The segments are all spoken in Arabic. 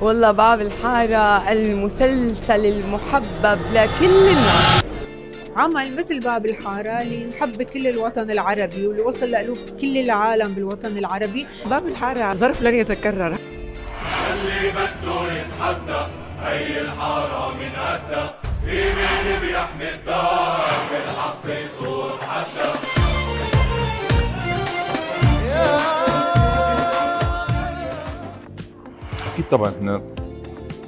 والله باب الحارة المسلسل المحبب لكل الناس. عمل مثل باب الحارة اللي نحب كل الوطن العربي واللي وصل لقلوب كل العالم بالوطن العربي. باب الحارة ظرف لن يتكرر. اللي بده يتحدى هي الحارة من قدها، في مين بيحمي الدار بالحق يصور حدا. اكيد طبعا احنا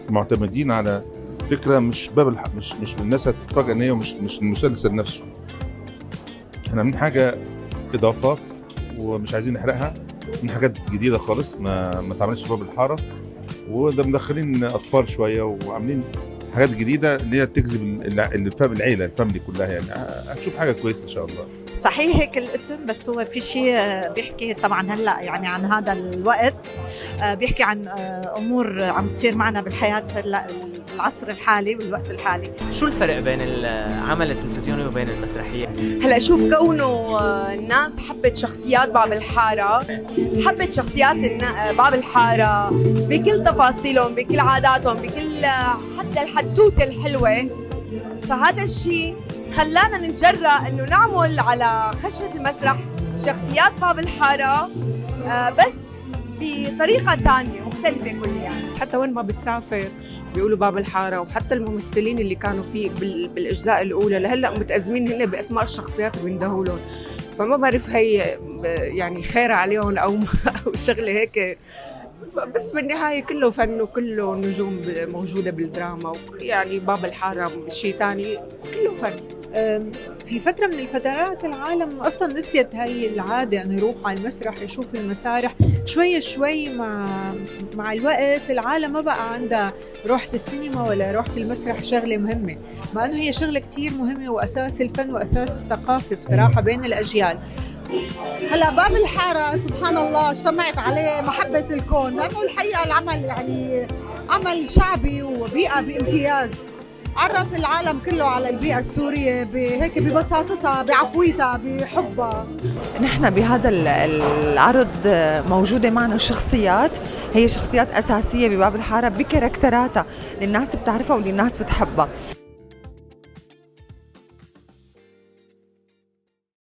معتمدين على فكره مش باب مش الناس هتتفاجئ ان هي مش المسلسل نفسه. احنا عاملين حاجه اضافات ومش عايزين نحرقها، من حاجات جديده خالص ما اتعملتش في باب الحاره، وده مدخلين اطفال شويه وعاملين حاجات جديده اللي هي تجذب العيله الفاميلي كلها. يعني هتشوف حاجه كويسه ان شاء الله. صحيح هيك الاسم، بس هو في شيء بيحكي طبعا هلا يعني عن هذا الوقت، بيحكي عن امور عم تصير معنا بالحياه هلا بالعصر الحالي والوقت الحالي. شو الفرق بين العمل التلفزيوني وبين المسرحيه؟ هلا شوف، كونه الناس حبت شخصيات باب الحارة، حبت شخصيات باب الحارة بكل تفاصيلهم، بكل عاداتهم، بكل حتى الحدوتة الحلوة، فهذا الشيء خلانا نتجرأ انه نعمل على خشبة المسرح شخصيات باب الحارة، بس بطريقة تانية مختلفة كل يعني. حتى وين ما بتسافر بيقولوا باب الحارة، وحتى الممثلين اللي كانوا فيه بالأجزاء الأولى لهلا متأزمين هن بأسماء الشخصيات اللي بيندهوا لهم. فما بعرف هي يعني خير عليهم أو شغلة هيك، بس بالنهاية كله فن وكله نجوم موجودة بالدراما، يعني باب الحارة شيء تاني كله فن. في فترة من الفترات العالم أصلا نسيت هاي العادة أنه يروح على المسرح يشوف المسارح. شوي شوي مع الوقت العالم ما بقى عندها روحة السينما ولا روحة المسرح شغلة مهمة، مع أنه هي شغلة كتير مهمة وأساس الفن وأساس الثقافة بصراحة بين الأجيال. هلا باب الحارة سبحان الله اجتمعت عليه محبة الكون، لأنه الحقيقة العمل يعني عمل شعبي وبيئة بامتياز، عرف العالم كله على البيئة السورية هيك ببساطتها بعفويتها بحبها. نحن بهذا العرض موجودة معنا شخصيات هي شخصيات أساسية بباب الحارة بكاركتراتها اللي الناس بتعرفها واللي الناس بتحبها.